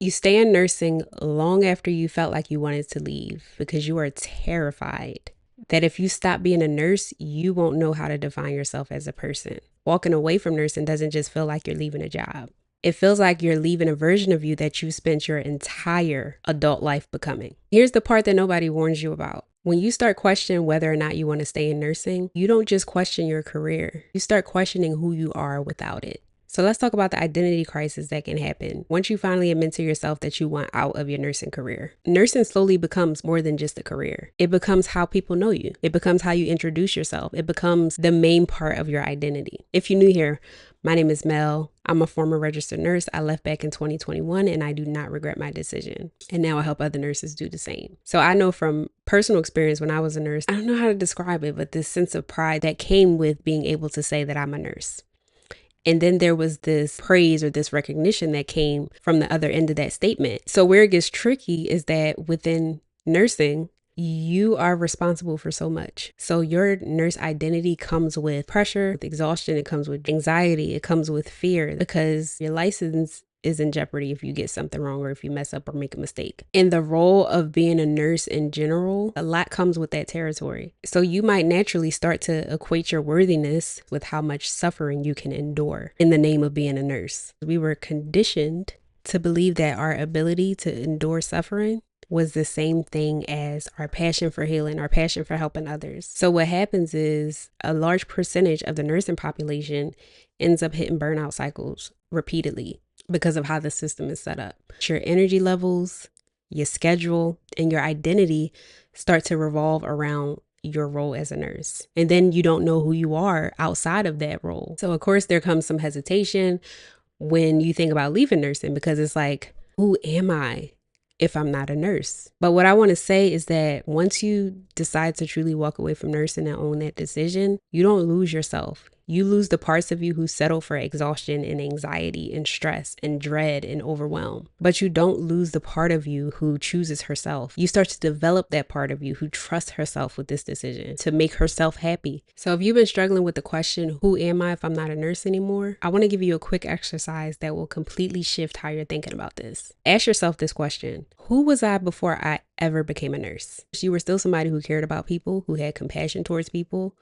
You stay in nursing long after you felt like you wanted to leave because you are terrified that if you stop being a nurse, you won't know how to define yourself as a person. Walking away from nursing doesn't just feel like you're leaving a job. It feels like you're leaving a version of you that you spent your entire adult life becoming. Here's the part that nobody warns you about. When you start questioning whether or not you want to stay in nursing, you don't just question your career. You start questioning who you are without it. So let's talk about the identity crisis that can happen once you finally admit to yourself that you want out of your nursing career. Nursing slowly becomes more than just a career. It becomes how people know you. It becomes how you introduce yourself. It becomes the main part of your identity. If you're new here, my name is Mel. I'm a former registered nurse. I left back in 2021 and I do not regret my decision. And now I help other nurses do the same. So I know from personal experience when I was a nurse, I don't know how to describe it, but this sense of pride that came with being able to say that I'm a nurse. And then there was this praise or this recognition that came from the other end of that statement. So where it gets tricky is that within nursing, you are responsible for so much. So your nurse identity comes with pressure, with exhaustion, it comes with anxiety, it comes with fear because your license is in jeopardy if you get something wrong or if you mess up or make a mistake. In the role of being a nurse in general, a lot comes with that territory. So you might naturally start to equate your worthiness with how much suffering you can endure in the name of being a nurse. We were conditioned to believe that our ability to endure suffering was the same thing as our passion for healing, our passion for helping others. So what happens is a large percentage of the nursing population ends up hitting burnout cycles repeatedly because of how the system is set up. Your energy levels, your schedule, and your identity start to revolve around your role as a nurse. And then you don't know who you are outside of that role. So of course there comes some hesitation when you think about leaving nursing because it's like, who am I if I'm not a nurse? But what I want to say is that once you decide to truly walk away from nursing and own that decision, you don't lose yourself. You lose the parts of you who settle for exhaustion and anxiety and stress and dread and overwhelm. But you don't lose the part of you who chooses herself. You start to develop that part of you who trusts herself with this decision to make herself happy. So if you've been struggling with the question, who am I if I'm not a nurse anymore? I want to give you a quick exercise that will completely shift how you're thinking about this. Ask yourself this question. Who was I before I ever became a nurse? You were still somebody who cared about people, who had compassion towards people,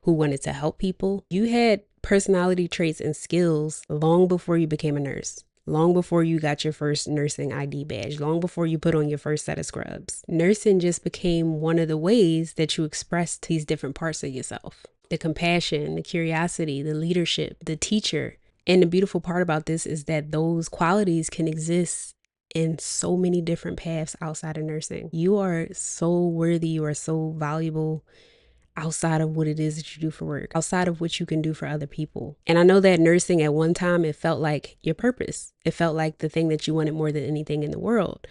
who wanted to help people. You had personality traits and skills long before you became a nurse, long before you got your first nursing ID badge, long before you put on your first set of scrubs. Nursing just became one of the ways that you expressed these different parts of yourself. The compassion, the curiosity, the leadership, the teacher. And the beautiful part about this is that those qualities can exist in so many different paths outside of nursing. You are so worthy, you are so valuable outside of what it is that you do for work, outside of what you can do for other people. And I know that nursing at one time, it felt like your purpose. It felt like the thing that you wanted more than anything in the world.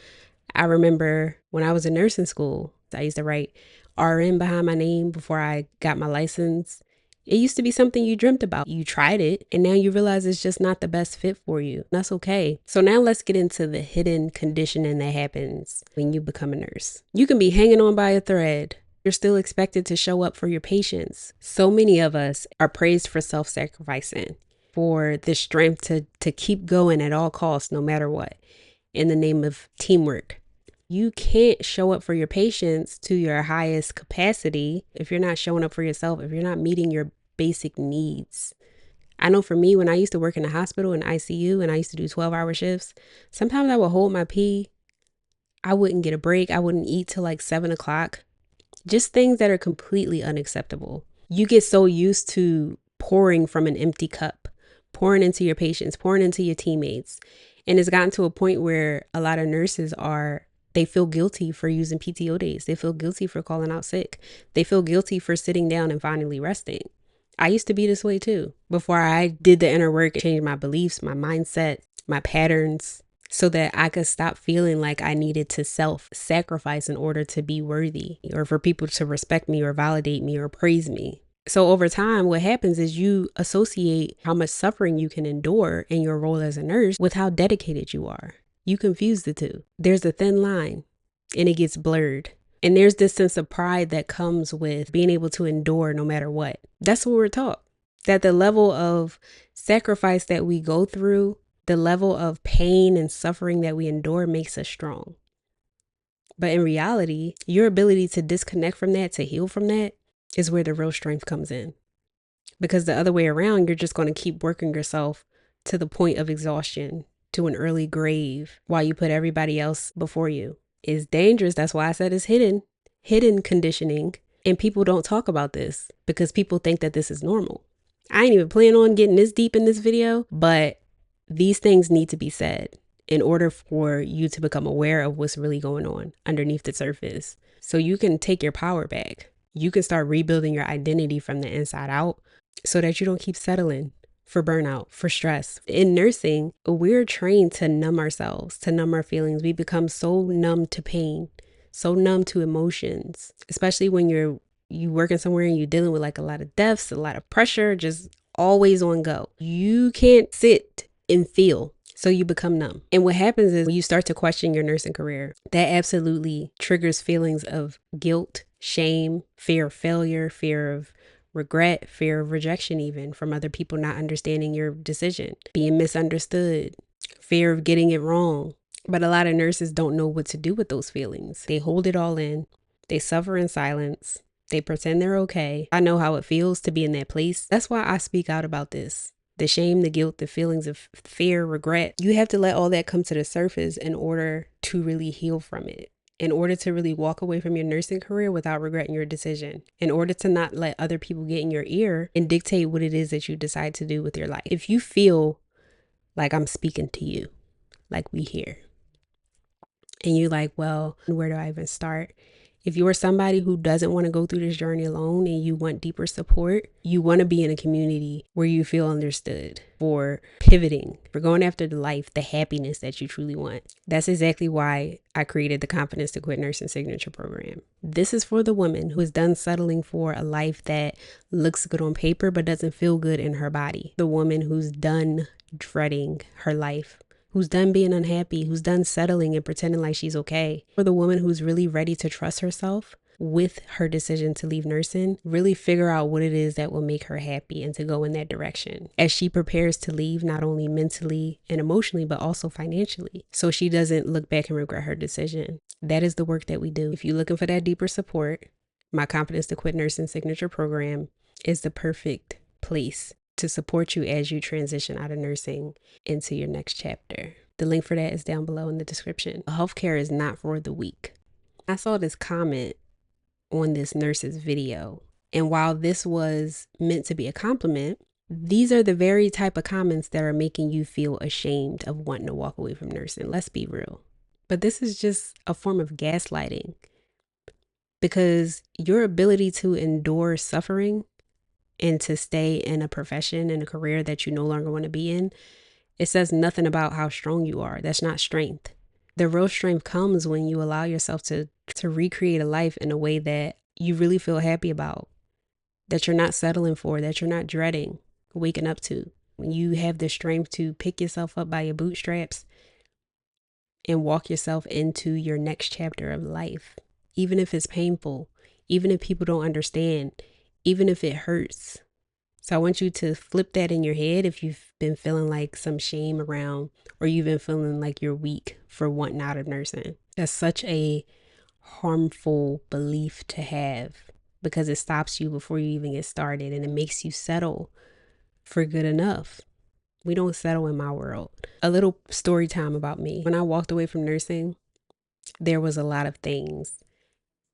I remember when I was in nursing school, I used to write RN behind my name before I got my license. It used to be something you dreamt about. You tried it and now you realize it's just not the best fit for you. That's okay. So now let's get into the hidden conditioning that happens when you become a nurse. You can be hanging on by a thread. You're still expected to show up for your patients. So many of us are praised for self-sacrificing, for the strength to keep going at all costs, no matter what, in the name of teamwork. You can't show up for your patients to your highest capacity if you're not showing up for yourself, if you're not meeting your basic needs. I know for me, when I used to work in the hospital in ICU and I used to do 12-hour shifts, sometimes I would hold my pee. I wouldn't get a break. I wouldn't eat till like 7 o'clock. Just things that are completely unacceptable. You get so used to pouring from an empty cup, pouring into your patients, pouring into your teammates. And it's gotten to a point where a lot of nurses they feel guilty for using PTO days. They feel guilty for calling out sick. They feel guilty for sitting down and finally resting. I used to be this way too. Before I did the inner work, changed my beliefs, my mindset, my patterns, so that I could stop feeling like I needed to self-sacrifice in order to be worthy or for people to respect me or validate me or praise me. So over time, what happens is you associate how much suffering you can endure in your role as a nurse with how dedicated you are. You confuse the two. There's a thin line and it gets blurred. And there's this sense of pride that comes with being able to endure no matter what. That's what we're taught. That the level of sacrifice that we go through The level of pain and suffering that we endure makes us strong. But in reality, your ability to disconnect from that, to heal from that, is where the real strength comes in. Because the other way around, you're just going to keep working yourself to the point of exhaustion, to an early grave, while you put everybody else before you. It's dangerous. That's why I said it's hidden conditioning. And people don't talk about this because people think that this is normal. I ain't even plan on getting this deep in this video, but these things need to be said in order for you to become aware of what's really going on underneath the surface. So you can take your power back. You can start rebuilding your identity from the inside out so that you don't keep settling for burnout, for stress. In nursing, we're trained to numb ourselves, to numb our feelings. We become so numb to pain, so numb to emotions, especially when you working somewhere and you're dealing with like a lot of deaths, a lot of pressure, just always on go. You can't sit and feel. So you become numb. And what happens is when you start to question your nursing career, that absolutely triggers feelings of guilt, shame, fear of failure, fear of regret, fear of rejection, even from other people not understanding your decision, being misunderstood, fear of getting it wrong. But a lot of nurses don't know what to do with those feelings. They hold it all in. They suffer in silence. They pretend they're okay. I know how it feels to be in that place. That's why I speak out about this. The shame, the guilt, the feelings of fear, regret. You have to let all that come to the surface in order to really heal from it. In order to really walk away from your nursing career without regretting your decision. In order to not let other people get in your ear and dictate what it is that you decide to do with your life. If you feel like I'm speaking to you, like we here, and you're like, well, where do I even start? If you are somebody who doesn't want to go through this journey alone and you want deeper support, you want to be in a community where you feel understood, for pivoting, for going after the life, the happiness that you truly want. That's exactly why I created the Confidence to Quit Nursing Signature Program. This is for the woman who is done settling for a life that looks good on paper but doesn't feel good in her body. The woman who's done dreading her life, who's done being unhappy, who's done settling and pretending like she's okay. For the woman who's really ready to trust herself with her decision to leave nursing, really figure out what it is that will make her happy and to go in that direction as she prepares to leave, not only mentally and emotionally, but also financially, so she doesn't look back and regret her decision. That is the work that we do. If you're looking for that deeper support, my Confidence to Quit Nursing Signature Program is the perfect place to support you as you transition out of nursing into your next chapter. The link for that is down below in the description. Healthcare is not for the weak. I saw this comment on this nurse's video, and while this was meant to be a compliment, these are the very type of comments that are making you feel ashamed of wanting to walk away from nursing. Let's be real. But this is just a form of gaslighting, because your ability to endure suffering and to stay in a profession and a career that you no longer want to be in, it says nothing about how strong you are. That's not strength. The real strength comes when you allow yourself to recreate a life in a way that you really feel happy about, that you're not settling for, that you're not dreading waking up to. When you have the strength to pick yourself up by your bootstraps and walk yourself into your next chapter of life, even if it's painful, even if people don't understand, even if it hurts. So I want you to flip that in your head if you've been feeling like some shame around, or you've been feeling like you're weak for wanting out of nursing. That's such a harmful belief to have, because it stops you before you even get started, and it makes you settle for good enough. We don't settle in my world. A little story time about me. When I walked away from nursing, there was a lot of things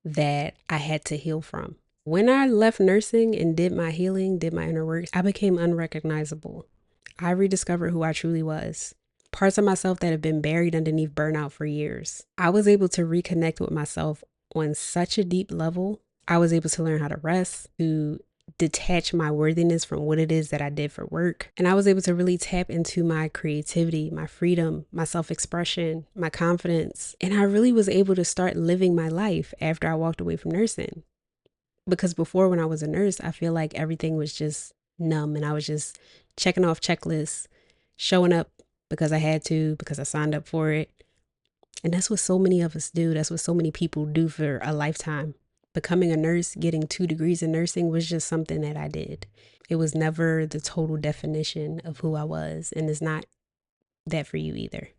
that I had to heal from. When I left nursing and did my healing, did my inner work, I became unrecognizable. I rediscovered who I truly was. Parts of myself that have been buried underneath burnout for years. I was able to reconnect with myself on such a deep level. I was able to learn how to rest, to detach my worthiness from what it is that I did for work. And I was able to really tap into my creativity, my freedom, my self-expression, my confidence. And I really was able to start living my life after I walked away from nursing. Because before, when I was a nurse, I feel like everything was just numb, and I was just checking off checklists, showing up because I had to, because I signed up for it. And that's what so many of us do. That's what so many people do for a lifetime. Becoming a nurse, getting 2 degrees in nursing was just something that I did. It was never the total definition of who I was, and it's not that for you either.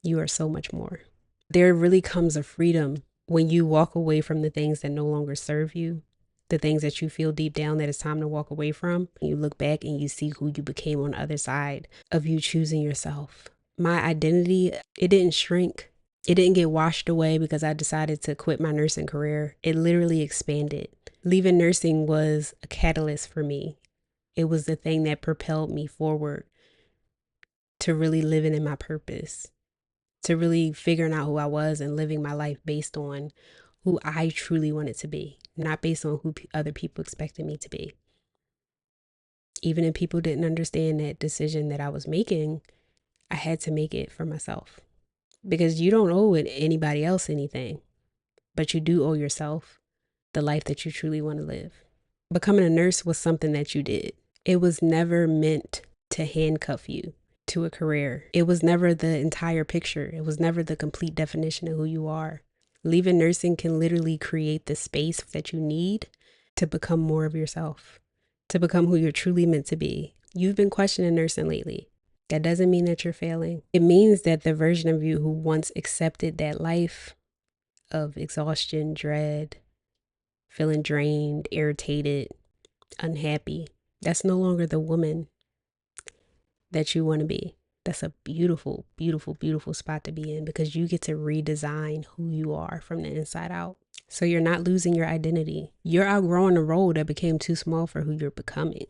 You are so much more. There really comes a freedom when you walk away from the things that no longer serve you, the things that you feel deep down that it's time to walk away from. You look back and you see who you became on the other side of you choosing yourself. My identity, it didn't shrink. It didn't get washed away because I decided to quit my nursing career. It literally expanded. Leaving nursing was a catalyst for me. It was the thing that propelled me forward to really living in my purpose, to really figuring out who I was and living my life based on who I truly wanted to be, not based on who other people expected me to be. Even if people didn't understand that decision that I was making, I had to make it for myself, because you don't owe anybody else anything, but you do owe yourself the life that you truly want to live. Becoming a nurse was something that you did. It was never meant to handcuff you to a career. It was never the entire picture. It was never the complete definition of who you are. Leaving nursing can literally create the space that you need to become more of yourself, to become who you're truly meant to be. You've been questioning nursing lately. That doesn't mean that you're failing. It means that the version of you who once accepted that life of exhaustion, dread, feeling drained, irritated, unhappy, that's no longer the woman that you want to be. That's a beautiful, beautiful, beautiful spot to be in, because you get to redesign who you are from the inside out. So you're not losing your identity. You're outgrowing a role that became too small for who you're becoming.